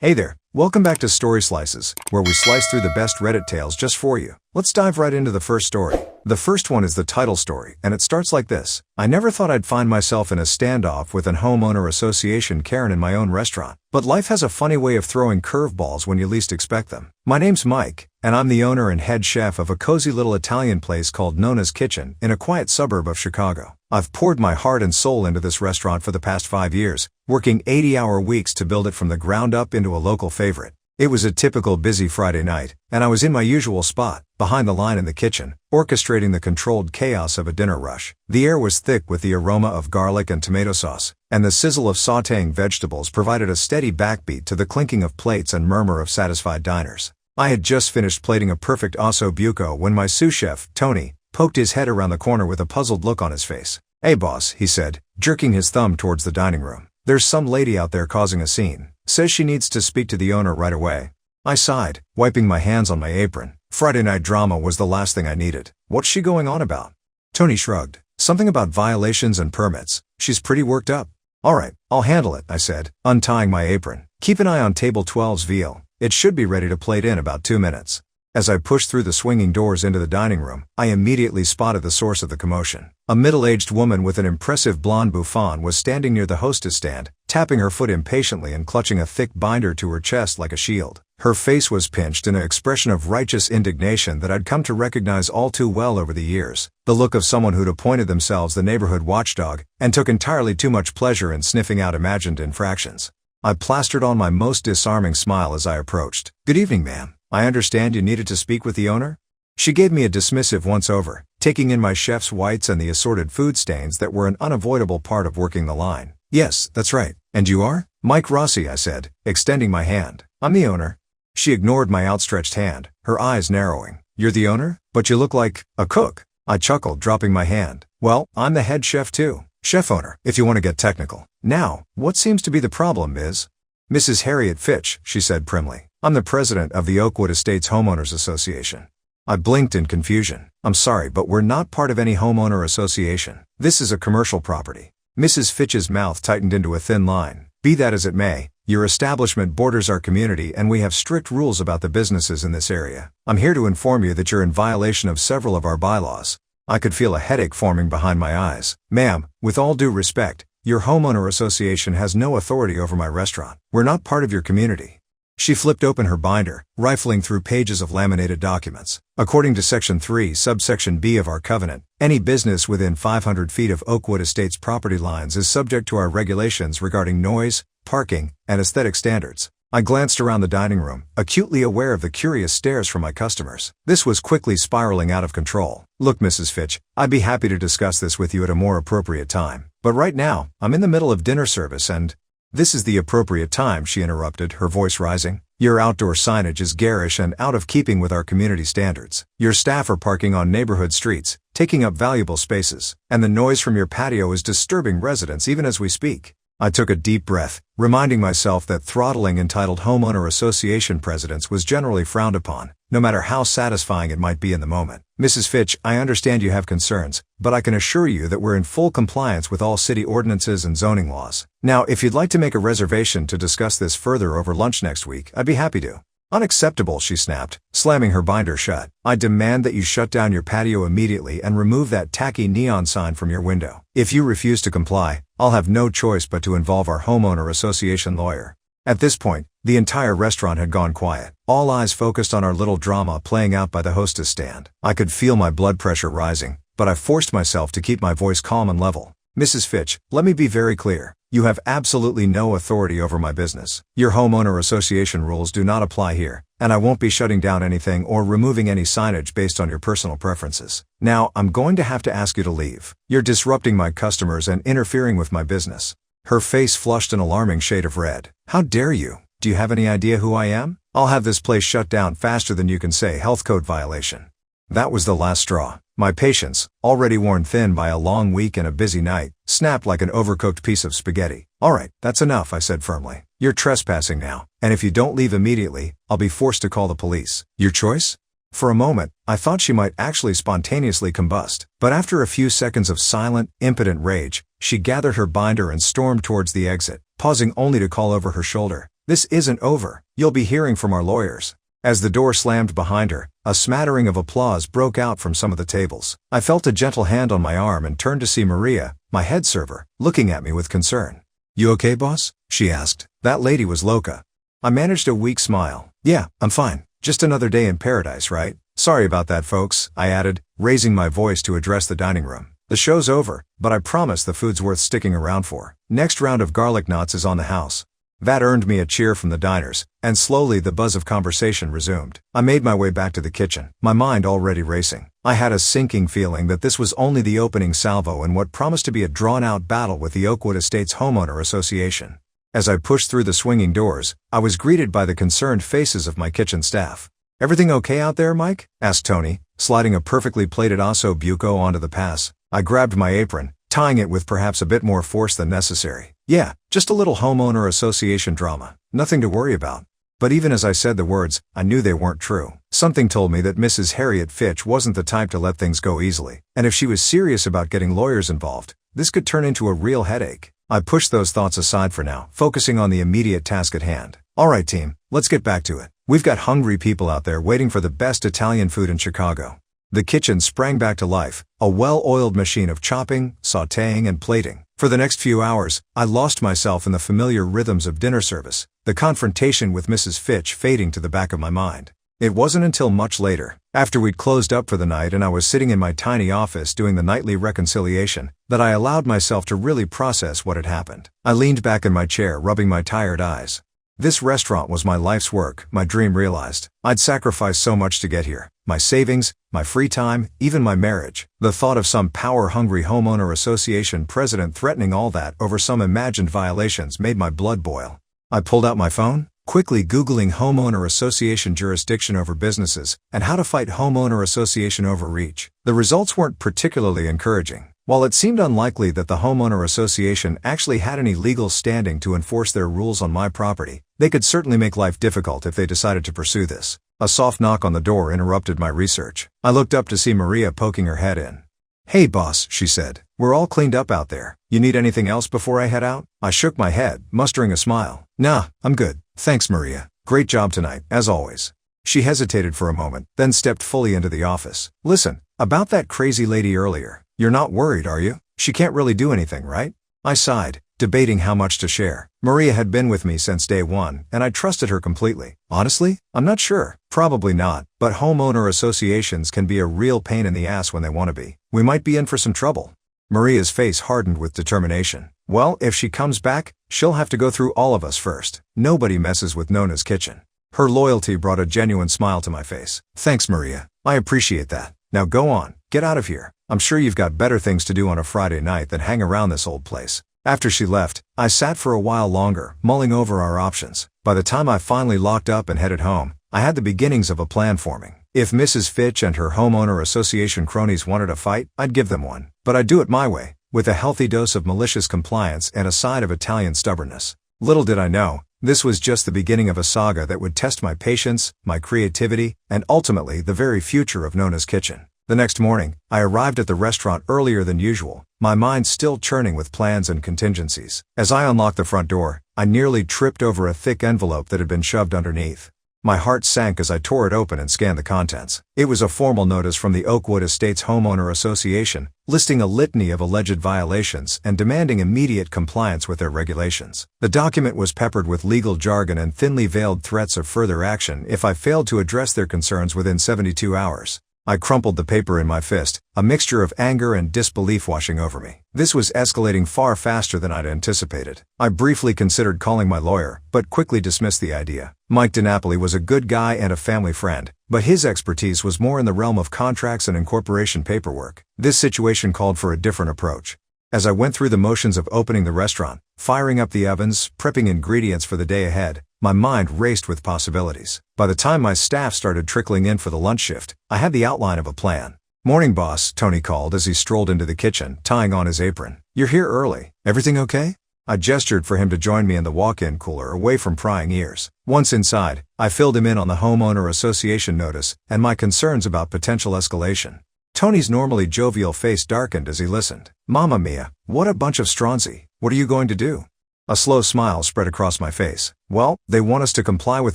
Hey there, welcome back to Story Slices, where we slice through the best Reddit tales just for you. Let's dive right into the first story. The first one is the Tittle story, and it starts like this. I never thought I'd find myself in a standoff with an homeowner association Karen in my own restaurant. But life has a funny way of throwing curveballs when you least expect them. My name's Mike, and I'm the owner and head chef of a cozy little Italian place called Nona's Kitchen in a quiet suburb of Chicago. I've poured my heart and soul into this restaurant for the past 5 years, working 80-hour weeks to build it from the ground up into a local favorite. It was a typical busy Friday night, and I was in my usual spot, behind the line in the kitchen, orchestrating the controlled chaos of a dinner rush. The air was thick with the aroma of garlic and tomato sauce, and the sizzle of sautéing vegetables provided a steady backbeat to the clinking of plates and murmur of satisfied diners. I had just finished plating a perfect osso buco when my sous chef, Tony, poked his head around the corner with a puzzled look on his face. "Hey boss," he said, jerking his thumb towards the dining room. "There's some lady out there causing a scene. Says she needs to speak to the owner right away." I sighed, wiping my hands on my apron. Friday night drama was the last thing I needed. "What's she going on about?" Tony shrugged. "Something about violations and permits. She's pretty worked up." "All right, I'll handle it," I said, untying my apron. "Keep an eye on table 12's veal. It should be ready to plate in about 2 minutes." As I pushed through the swinging doors into the dining room, I immediately spotted the source of the commotion. A middle-aged woman with an impressive blonde bouffant was standing near the hostess stand, tapping her foot impatiently and clutching a thick binder to her chest like a shield. Her face was pinched in an expression of righteous indignation that I'd come to recognize all too well over the years, the look of someone who'd appointed themselves the neighborhood watchdog and took entirely too much pleasure in sniffing out imagined infractions. I plastered on my most disarming smile as I approached. "Good evening, ma'am. I understand you needed to speak with the owner?" She gave me a dismissive once-over, taking in my chef's whites and the assorted food stains that were an unavoidable part of working the line. "Yes, that's right. And you are?" "Mike Rossi," I said, extending my hand. "I'm the owner." She ignored my outstretched hand, her eyes narrowing. "You're the owner? But you look like a cook." I chuckled, dropping my hand. "Well, I'm the head chef too. Chef owner, if you want to get technical. Now, what seems to be the problem is?" "Mrs. Harriet Fitch," she said primly. "I'm the president of the Oakwood Estates Homeowners Association." I blinked in confusion. "I'm sorry, but we're not part of any homeowner association. This is a commercial property." Mrs. Fitch's mouth tightened into a thin line. "Be that as it may, your establishment borders our community and we have strict rules about the businesses in this area. I'm here to inform you that you're in violation of several of our bylaws." I could feel a headache forming behind my eyes. "Ma'am, with all due respect, your homeowner association has no authority over my restaurant. We're not part of your community." She flipped open her binder, rifling through pages of laminated documents. "According to Section 3, Subsection B of our covenant, any business within 500 feet of Oakwood Estates property lines is subject to our regulations regarding noise, parking, and aesthetic standards." I glanced around the dining room, acutely aware of the curious stares from my customers. This was quickly spiraling out of control. "Look, Mrs. Fitch, I'd be happy to discuss this with you at a more appropriate time. But right now, I'm in the middle of dinner service and—" "This is the appropriate time," she interrupted, her voice rising. "Your outdoor signage is garish and out of keeping with our community standards. Your staff are parking on neighborhood streets, taking up valuable spaces, and the noise from your patio is disturbing residents even as we speak." I took a deep breath, reminding myself that throttling entitled homeowner association presidents was generally frowned upon, no matter how satisfying it might be in the moment. "Mrs. Fitch, I understand you have concerns, but I can assure you that we're in full compliance with all city ordinances and zoning laws. Now, if you'd like to make a reservation to discuss this further over lunch next week, I'd be happy to." "Unacceptable," she snapped, slamming her binder shut. "I demand that you shut down your patio immediately and remove that tacky neon sign from your window. If you refuse to comply, I'll have no choice but to involve our homeowner association lawyer." At this point, the entire restaurant had gone quiet, all eyes focused on our little drama playing out by the hostess stand. I could feel my blood pressure rising, but I forced myself to keep my voice calm and level. "Mrs. Fitch, let me be very clear. You have absolutely no authority over my business. Your homeowner association rules do not apply here, and I won't be shutting down anything or removing any signage based on your personal preferences. Now, I'm going to have to ask you to leave. You're disrupting my customers and interfering with my business." Her face flushed an alarming shade of red. "How dare you? Do you have any idea who I am? I'll have this place shut down faster than you can say health code violation." That was the last straw. My patience, already worn thin by a long week and a busy night, snapped like an overcooked piece of spaghetti. "All right, that's enough," I said firmly. "You're trespassing now, and if you don't leave immediately, I'll be forced to call the police. Your choice?" For a moment, I thought she might actually spontaneously combust, but after a few seconds of silent, impotent rage, she gathered her binder and stormed towards the exit, pausing only to call over her shoulder, This isn't over. You'll be hearing from our lawyers." As the door slammed behind her, a smattering of applause broke out from some of the tables. I felt a gentle hand on my arm and turned to see Maria, my head server, looking at me with concern. "You okay, boss?" she asked. That lady was loca. I managed a weak smile. "Yeah, I'm fine. Just another day in paradise, right? Sorry about that, folks," I added, raising my voice to address the dining room. "The show's over, but I promise the food's worth sticking around for. Next round of garlic knots is on the house." That earned me a cheer from the diners, and slowly the buzz of conversation resumed. I made my way back to the kitchen, my mind already racing. I had a sinking feeling that this was only the opening salvo in what promised to be a drawn-out battle with the Oakwood Estates Homeowner Association. As I pushed through the swinging doors, I was greeted by the concerned faces of my kitchen staff. "Everything okay out there, Mike?" asked Tony, sliding a perfectly plated osso buco onto the pass. I grabbed my apron, tying it with perhaps a bit more force than necessary. "Yeah, just a little homeowner association drama. Nothing to worry about." But even as I said the words, I knew they weren't true. Something told me that Mrs. Harriet Fitch wasn't the type to let things go easily, and if she was serious about getting lawyers involved, this could turn into a real headache. I pushed those thoughts aside for now, focusing on the immediate task at hand. "All right, team, let's get back to it. We've got hungry people out there waiting for the best Italian food in Chicago." The kitchen sprang back to life, a well-oiled machine of chopping, sautéing, and plating. For the next few hours, I lost myself in the familiar rhythms of dinner service, the confrontation with Mrs. Fitch fading to the back of my mind. It wasn't until much later, after we'd closed up for the night and I was sitting in my tiny office doing the nightly reconciliation, that I allowed myself to really process what had happened. I leaned back in my chair, rubbing my tired eyes. This restaurant was my life's work, my dream realized. I'd sacrificed so much to get here. My savings, my free time, even my marriage. The thought of some power-hungry homeowner association president threatening all that over some imagined violations made my blood boil. I pulled out my phone, quickly Googling homeowner association jurisdiction over businesses and how to fight homeowner association overreach. The results weren't particularly encouraging. While it seemed unlikely that the homeowner association actually had any legal standing to enforce their rules on my property, they could certainly make life difficult if they decided to pursue this. A soft knock on the door interrupted my research. I looked up to see Maria poking her head in. "Hey boss," she said. "We're all cleaned up out there. You need anything else before I head out?" I shook my head, mustering a smile. "Nah, I'm good. Thanks, Maria. Great job tonight, as always." She hesitated for a moment, then stepped fully into the office. "Listen, about that crazy lady earlier. You're not worried, are you? She can't really do anything, right?" I sighed, debating how much to share. Maria had been with me since day one, and I trusted her completely. "Honestly, I'm not sure. Probably not, but homeowner associations can be a real pain in the ass when they want to be. We might be in for some trouble." Maria's face hardened with determination. "Well, if she comes back, she'll have to go through all of us first. Nobody messes with Nona's kitchen." Her loyalty brought a genuine smile to my face. "Thanks, Maria. I appreciate that. Now go on, get out of here. I'm sure you've got better things to do on a Friday night than hang around this old place." After she left, I sat for a while longer, mulling over our options. By the time I finally locked up and headed home, I had the beginnings of a plan forming. If Mrs. Fitch and her homeowner association cronies wanted a fight, I'd give them one. But I'd do it my way, with a healthy dose of malicious compliance and a side of Italian stubbornness. Little did I know, this was just the beginning of a saga that would test my patience, my creativity, and ultimately the very future of Nona's kitchen. The next morning, I arrived at the restaurant earlier than usual, my mind still churning with plans and contingencies. As I unlocked the front door, I nearly tripped over a thick envelope that had been shoved underneath. My heart sank as I tore it open and scanned the contents. It was a formal notice from the Oakwood Estates Homeowner Association, listing a litany of alleged violations and demanding immediate compliance with their regulations. The document was peppered with legal jargon and thinly veiled threats of further action if I failed to address their concerns within 72 hours. I crumpled the paper in my fist, a mixture of anger and disbelief washing over me. This was escalating far faster than I'd anticipated. I briefly considered calling my lawyer, but quickly dismissed the idea. Mike DiNapoli was a good guy and a family friend, but his expertise was more in the realm of contracts and incorporation paperwork. This situation called for a different approach. As I went through the motions of opening the restaurant, firing up the ovens, prepping ingredients for the day ahead, my mind raced with possibilities. By the time my staff started trickling in for the lunch shift, I had the outline of a plan. "Morning, boss," Tony called as he strolled into the kitchen, tying on his apron. "You're here early. Everything okay?" I gestured for him to join me in the walk-in cooler away from prying ears. Once inside, I filled him in on the homeowner association notice and my concerns about potential escalation. Tony's normally jovial face darkened as he listened. "Mamma mia, what a bunch of stronzi. What are you going to do?" A slow smile spread across my face. Well, they want us to comply with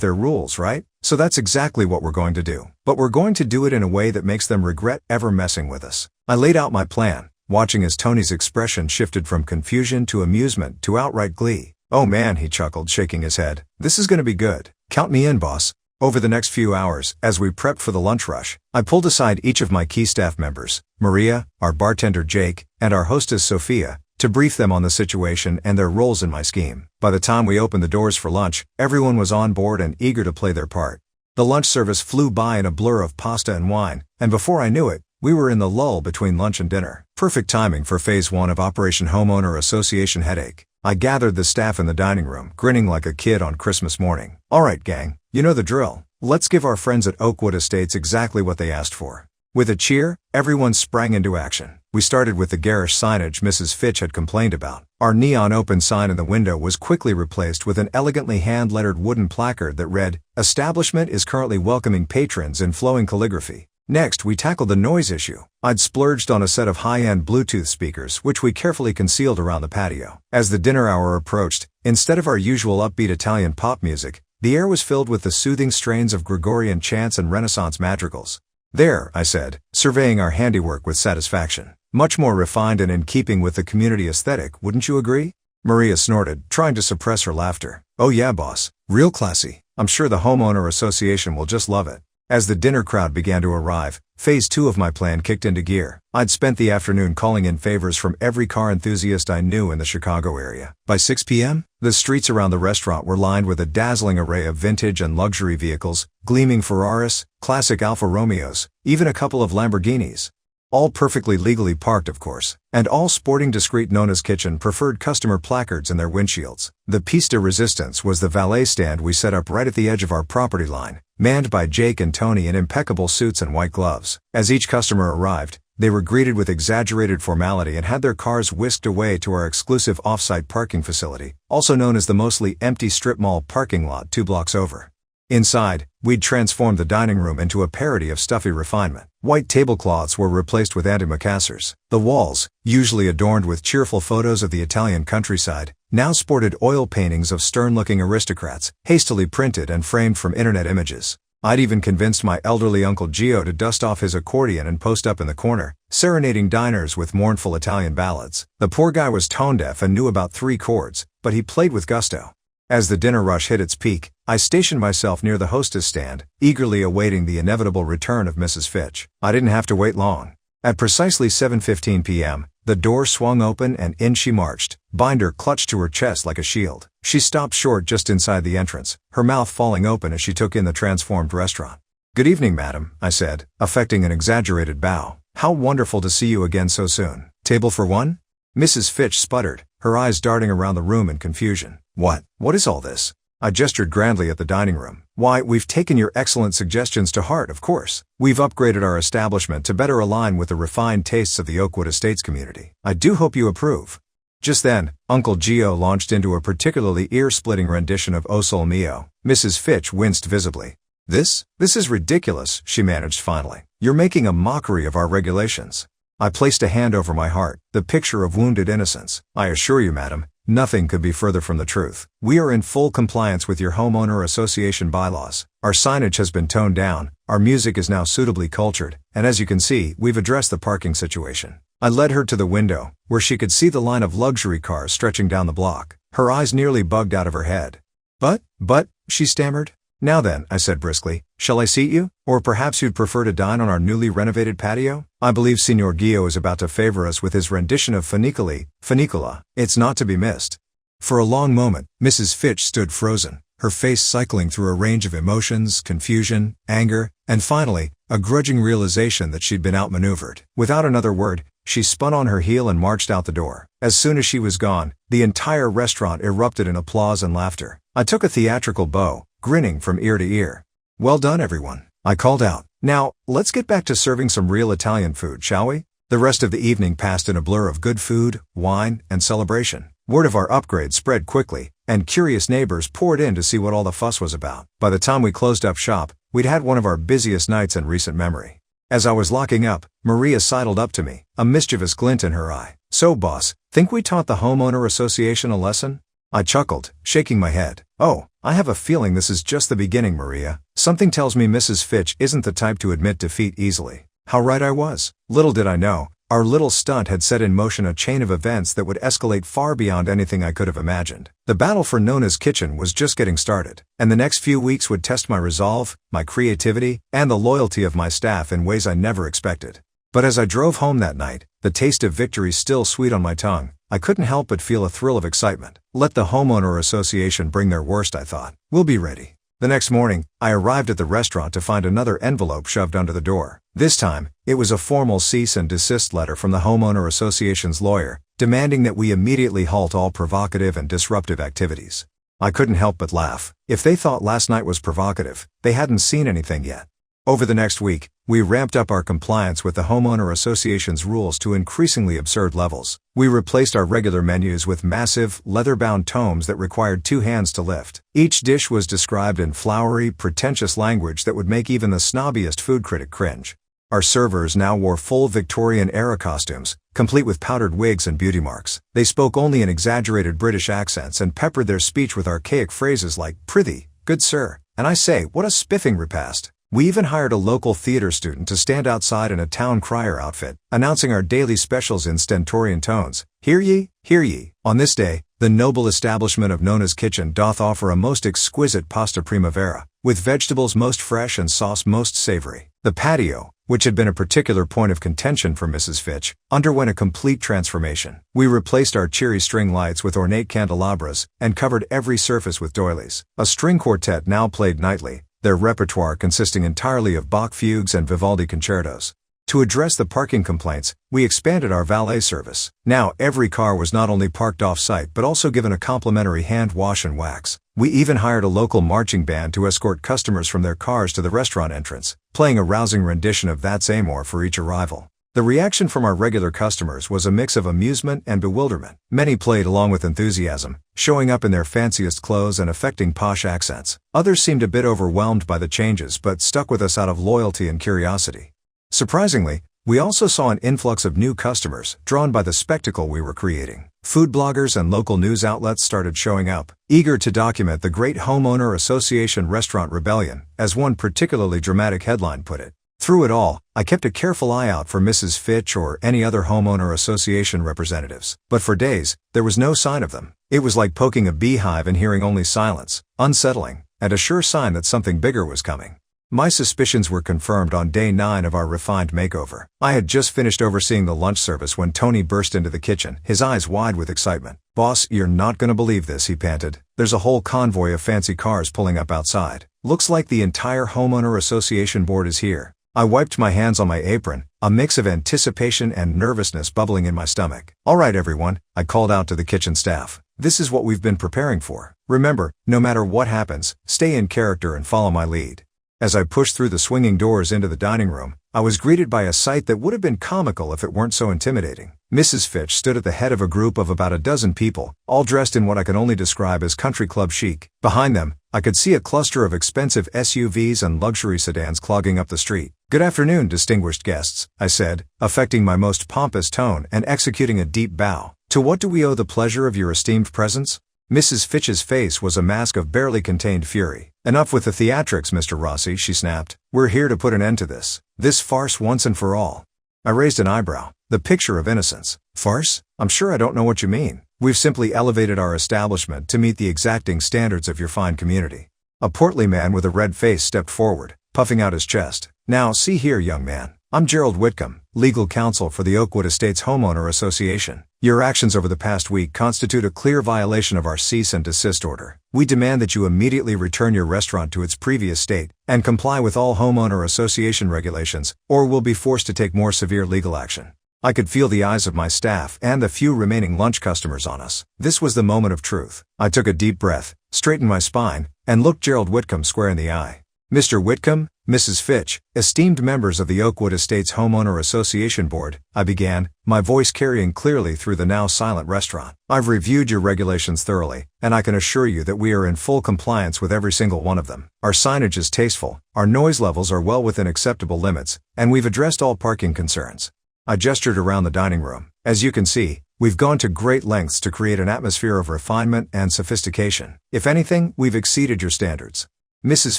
their rules, right? So that's exactly what we're going to do. But we're going to do it in a way that makes them regret ever messing with us. I laid out my plan, watching as Tony's expression shifted from confusion to amusement to outright glee. Oh man, he chuckled, shaking his head. This is going to be good. Count me in, boss. Over the next few hours, as we prepped for the lunch rush, I pulled aside each of my key staff members, Maria, our bartender Jake, and our hostess Sophia, to brief them on the situation and their roles in my scheme. By the time we opened the doors for lunch, everyone was on board and eager to play their part. The lunch service flew by in a blur of pasta and wine, and before I knew it, we were in the lull between lunch and dinner. Perfect timing for Phase 1 of Operation Homeowner Association Headache. I gathered the staff in the dining room, grinning like a kid on Christmas morning. All right, gang, you know the drill. Let's give our friends at Oakwood Estates exactly what they asked for. With a cheer, everyone sprang into action. We started with the garish signage Mrs. Fitch had complained about. Our neon open sign in the window was quickly replaced with an elegantly hand-lettered wooden placard that read, "Establishment is currently welcoming patrons," in flowing calligraphy. Next, we tackled the noise issue. I'd splurged on a set of high-end Bluetooth speakers, which we carefully concealed around the patio. As the dinner hour approached, instead of our usual upbeat Italian pop music, the air was filled with the soothing strains of Gregorian chants and Renaissance madrigals. There, I said, surveying our handiwork with satisfaction. Much more refined and in keeping with the community aesthetic, wouldn't you agree? Maria snorted, trying to suppress her laughter. Oh yeah, boss. Real classy. I'm sure the homeowner association will just love it. As the dinner crowd began to arrive, Phase 2 of my plan kicked into gear. I'd spent the afternoon calling in favors from every car enthusiast I knew in the Chicago area. By 6 p.m., the streets around the restaurant were lined with a dazzling array of vintage and luxury vehicles, gleaming Ferraris, classic Alfa Romeos, even a couple of Lamborghinis. All perfectly legally parked, of course, and all sporting discreet Nona's Kitchen preferred customer placards in their windshields. The piece de resistance was the valet stand we set up right at the edge of our property line, manned by Jake and Tony in impeccable suits and white gloves. As each customer arrived, they were greeted with exaggerated formality and had their cars whisked away to our exclusive off-site parking facility, also known as the mostly empty strip mall parking lot 2 blocks over. Inside, we'd transformed the dining room into a parody of stuffy refinement. White tablecloths were replaced with antimacassars. The walls, usually adorned with cheerful photos of the Italian countryside, now sported oil paintings of stern-looking aristocrats, hastily printed and framed from internet images. I'd even convinced my elderly Uncle Gio to dust off his accordion and post up in the corner, serenading diners with mournful Italian ballads. The poor guy was tone-deaf and knew about 3 chords, but he played with gusto. As the dinner rush hit its peak, I stationed myself near the hostess stand, eagerly awaiting the inevitable return of Mrs. Fitch. I didn't have to wait long. At precisely 7:15 p.m., the door swung open and in she marched, binder clutched to her chest like a shield. She stopped short just inside the entrance, her mouth falling open as she took in the transformed restaurant. "Good evening, madam," I said, affecting an exaggerated bow. "How wonderful to see you again so soon. Table for one?" Mrs. Fitch sputtered, her eyes darting around the room in confusion. What is all this?" I gestured grandly at the dining room. "Why, we've taken your excellent suggestions to heart, of course. We've upgraded our establishment to better align with the refined tastes of the Oakwood Estates community. I do hope you approve." Just then, Uncle Gio launched into a particularly ear-splitting rendition of O Sol Mio. Mrs. Fitch winced visibly. This is ridiculous," she managed finally. "You're making a mockery of our regulations." I placed a hand over my heart, the picture of wounded innocence. "I assure you, madam, nothing could be further from the truth. We are in full compliance with your homeowner association bylaws. Our signage has been toned down, our music is now suitably cultured, and as you can see, we've addressed the parking situation." I led her to the window, where she could see the line of luxury cars stretching down the block. Her eyes nearly bugged out of her head. But, she stammered. "Now then," I said briskly, "shall I seat you? Or perhaps you'd prefer to dine on our newly renovated patio? I believe Signor Gio is about to favor us with his rendition of Funicola. It's not to be missed." For a long moment, Mrs. Fitch stood frozen, her face cycling through a range of emotions, confusion, anger, and finally, a grudging realization that she'd been outmaneuvered. Without another word, she spun on her heel and marched out the door. As soon as she was gone, the entire restaurant erupted in applause and laughter. I took a theatrical bow, grinning from ear to ear. "Well done, everyone," I called out. "Now, let's get back to serving some real Italian food, shall we?" The rest of the evening passed in a blur of good food, wine, and celebration. Word of our upgrade spread quickly, and curious neighbors poured in to see what all the fuss was about. By the time we closed up shop, we'd had one of our busiest nights in recent memory. As I was locking up, Maria sidled up to me, a mischievous glint in her eye. "So, boss, think we taught the homeowner association a lesson?" I chuckled, shaking my head. Oh, I have a feeling this is just the beginning, Maria. Something tells me Mrs. Fitch isn't the type to admit defeat easily. How right I was. Little did I know, our little stunt had set in motion a chain of events that would escalate far beyond anything I could have imagined. The battle for Nona's kitchen was just getting started, and the next few weeks would test my resolve, my creativity, and the loyalty of my staff in ways I never expected. But as I drove home that night, the taste of victory still sweet on my tongue, I couldn't help but feel a thrill of excitement. Let the homeowner association bring their worst, I thought. We'll be ready. The next morning, I arrived at the restaurant to find another envelope shoved under the door. This time, it was a formal cease and desist letter from the homeowner association's lawyer, demanding that we immediately halt all provocative and disruptive activities. I couldn't help but laugh. If they thought last night was provocative, they hadn't seen anything yet. Over the next week, we ramped up our compliance with the homeowner association's rules to increasingly absurd levels. We replaced our regular menus with massive, leather-bound tomes that required 2 hands to lift. Each dish was described in flowery, pretentious language that would make even the snobbiest food critic cringe. Our servers now wore full Victorian-era costumes, complete with powdered wigs and beauty marks. They spoke only in exaggerated British accents and peppered their speech with archaic phrases like, "Prithee, good sir," and "I say, what a spiffing repast." We even hired a local theater student to stand outside in a town crier outfit, announcing our daily specials in stentorian tones. "Hear ye, hear ye. On this day, the noble establishment of Nona's Kitchen doth offer a most exquisite pasta primavera, with vegetables most fresh and sauce most savory." The patio, which had been a particular point of contention for Mrs. Fitch, underwent a complete transformation. We replaced our cheery string lights with ornate candelabras, and covered every surface with doilies. A string quartet now played nightly, their repertoire consisting entirely of Bach fugues and Vivaldi concertos. To address the parking complaints, we expanded our valet service. Now every car was not only parked off-site but also given a complimentary hand wash and wax. We even hired a local marching band to escort customers from their cars to the restaurant entrance, playing a rousing rendition of That's Amor for each arrival. The reaction from our regular customers was a mix of amusement and bewilderment. Many played along with enthusiasm, showing up in their fanciest clothes and affecting posh accents. Others seemed a bit overwhelmed by the changes but stuck with us out of loyalty and curiosity. Surprisingly, we also saw an influx of new customers, drawn by the spectacle we were creating. Food bloggers and local news outlets started showing up, eager to document the Great Homeowner Association Restaurant Rebellion, as one particularly dramatic headline put it. Through it all, I kept a careful eye out for Mrs. Fitch or any other homeowner association representatives. But for days, there was no sign of them. It was like poking a beehive and hearing only silence, unsettling, and a sure sign that something bigger was coming. My suspicions were confirmed on day 9 of our refined makeover. I had just finished overseeing the lunch service when Tony burst into the kitchen, his eyes wide with excitement. "Boss, you're not gonna believe this," he panted. "There's a whole convoy of fancy cars pulling up outside. Looks like the entire homeowner association board is here." I wiped my hands on my apron, a mix of anticipation and nervousness bubbling in my stomach. "All right, everyone," I called out to the kitchen staff. "This is what we've been preparing for. Remember, no matter what happens, stay in character and follow my lead." As I pushed through the swinging doors into the dining room, I was greeted by a sight that would have been comical if it weren't so intimidating. Mrs. Fitch stood at the head of a group of about a dozen people, all dressed in what I can only describe as country club chic. Behind them, I could see a cluster of expensive SUVs and luxury sedans clogging up the street. "Good afternoon, distinguished guests," I said, affecting my most pompous tone and executing a deep bow. "To what do we owe the pleasure of your esteemed presence?" Mrs. Fitch's face was a mask of barely contained fury. "Enough with the theatrics, Mr. Rossi," she snapped. "We're here to put an end to this farce once and for all." I raised an eyebrow, the picture of innocence. "Farce? I'm sure I don't know what you mean. We've simply elevated our establishment to meet the exacting standards of your fine community." A portly man with a red face stepped forward, puffing out his chest. "Now, see here, young man. I'm Gerald Whitcomb, legal counsel for the Oakwood Estates Homeowner Association. Your actions over the past week constitute a clear violation of our cease and desist order. We demand that you immediately return your restaurant to its previous state and comply with all homeowner association regulations, or we'll be forced to take more severe legal action." I could feel the eyes of my staff and the few remaining lunch customers on us. This was the moment of truth. I took a deep breath, straightened my spine, and looked Gerald Whitcomb square in the eye. "Mr. Whitcomb, Mrs. Fitch, esteemed members of the Oakwood Estates Homeowner Association Board," I began, my voice carrying clearly through the now silent restaurant. "I've reviewed your regulations thoroughly, and I can assure you that we are in full compliance with every single one of them. Our signage is tasteful, our noise levels are well within acceptable limits, and we've addressed all parking concerns." I gestured around the dining room. "As you can see, We've gone to great lengths to create an atmosphere of refinement and sophistication. If anything, we've exceeded your standards." Mrs.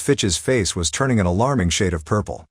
Fitch's face was turning an alarming shade of purple.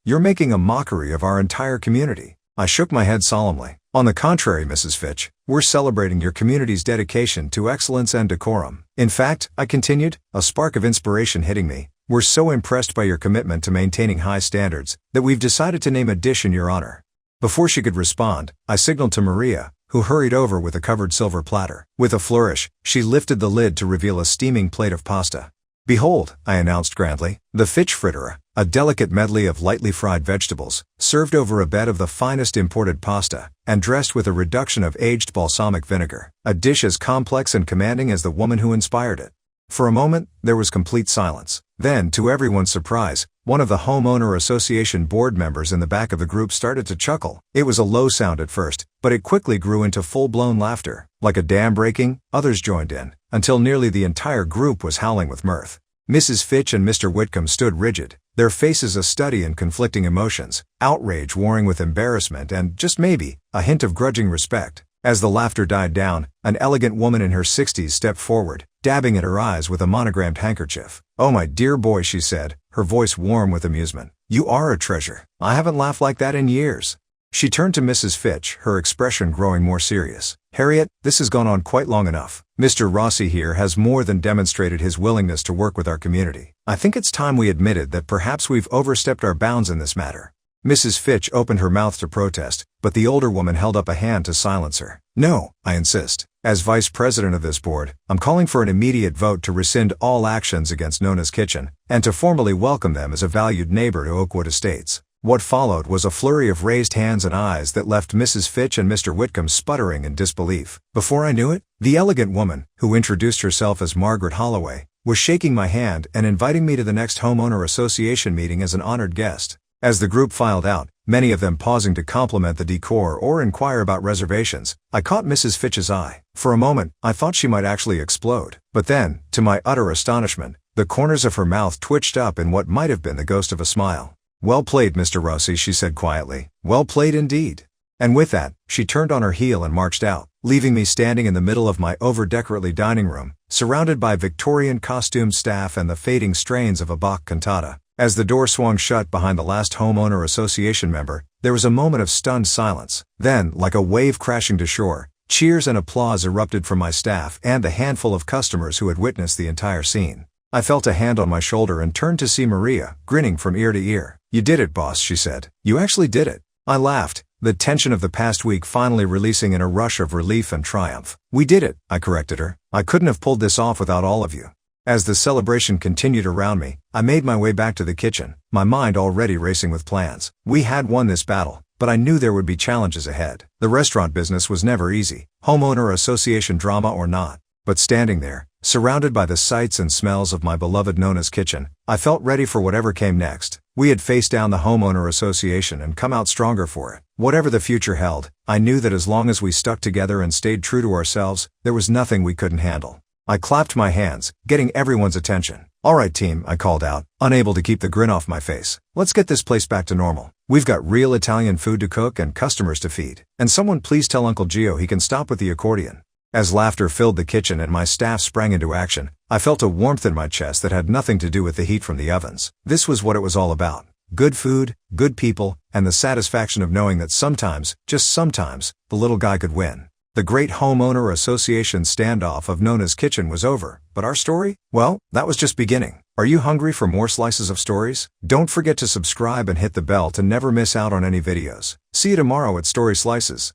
You're making a mockery of our entire community." I shook my head solemnly. "On the contrary, Mrs. Fitch, we're celebrating your community's dedication to excellence and decorum. In fact," I continued, a spark of inspiration hitting me, "we're so impressed by your commitment to maintaining high standards that we've decided to name a dish in your honor." Before she could respond, I signaled to Maria, who hurried over with a covered silver platter. With a flourish, she lifted the lid to reveal a steaming plate of pasta. "Behold," I announced grandly, "the Fitch frittera, a delicate medley of lightly fried vegetables, served over a bed of the finest imported pasta, and dressed with a reduction of aged balsamic vinegar, a dish as complex and commanding as the woman who inspired it." For a moment, there was complete silence. Then, to everyone's surprise, one of the homeowner association board members in the back of the group started to chuckle. It was a low sound at first, but it quickly grew into full-blown laughter. Like a dam breaking, others joined in, until nearly the entire group was howling with mirth. Mrs. Fitch and Mr. Whitcomb stood rigid, their faces a study in conflicting emotions, outrage warring with embarrassment and, just maybe, a hint of grudging respect. As the laughter died down, an elegant woman in her 60s stepped forward, dabbing at her eyes with a monogrammed handkerchief. "Oh, my dear boy," she said, her voice warm with amusement. "You are a treasure. I haven't laughed like that in years." She turned to Mrs. Fitch, her expression growing more serious. "Harriet, this has gone on quite long enough. Mr. Rossi here has more than demonstrated his willingness to work with our community. I think it's time we admitted that perhaps we've overstepped our bounds in this matter." Mrs. Fitch opened her mouth to protest, but the older woman held up a hand to silence her. "No, I insist. As vice president of this board, I'm calling for an immediate vote to rescind all actions against Nona's Kitchen, and to formally welcome them as a valued neighbor to Oakwood Estates." What followed was a flurry of raised hands and eyes that left Mrs. Fitch and Mr. Whitcomb sputtering in disbelief. Before I knew it, the elegant woman, who introduced herself as Margaret Holloway, was shaking my hand and inviting me to the next homeowner association meeting as an honored guest. As the group filed out, many of them pausing to compliment the decor or inquire about reservations, I caught Mrs. Fitch's eye. For a moment, I thought she might actually explode. But then, to my utter astonishment, the corners of her mouth twitched up in what might have been the ghost of a smile. "Well played, Mr. Rossi," she said quietly. "Well played indeed." And with that, she turned on her heel and marched out, leaving me standing in the middle of my over-decorately dining room, surrounded by Victorian costumed staff and the fading strains of a Bach cantata. As the door swung shut behind the last homeowner association member, there was a moment of stunned silence. Then, like a wave crashing to shore, cheers and applause erupted from my staff and the handful of customers who had witnessed the entire scene. I felt a hand on my shoulder and turned to see Maria, grinning from ear to ear. "You did it, boss," she said. "You actually did it." I laughed, the tension of the past week finally releasing in a rush of relief and triumph. "We did it," I corrected her. "I couldn't have pulled this off without all of you." As the celebration continued around me, I made my way back to the kitchen, my mind already racing with plans. We had won this battle, but I knew there would be challenges ahead. The restaurant business was never easy, homeowner association drama or not. But standing there, surrounded by the sights and smells of my beloved Nona's Kitchen, I felt ready for whatever came next. We had faced down the homeowner association and come out stronger for it. Whatever the future held, I knew that as long as we stuck together and stayed true to ourselves, there was nothing we couldn't handle. I clapped my hands, getting everyone's attention. "All right, team," I called out, unable to keep the grin off my face. "Let's get this place back to normal. We've got real Italian food to cook and customers to feed. And someone please tell Uncle Gio he can stop with the accordion." As laughter filled the kitchen and my staff sprang into action, I felt a warmth in my chest that had nothing to do with the heat from the ovens. This was what it was all about. Good food, good people, and the satisfaction of knowing that sometimes, just sometimes, the little guy could win. The great homeowner association standoff of Nona's Kitchen was over, but our story? Well, that was just beginning. Are you hungry for more slices of stories? Don't forget to subscribe and hit the bell to never miss out on any videos. See you tomorrow at Story Slices.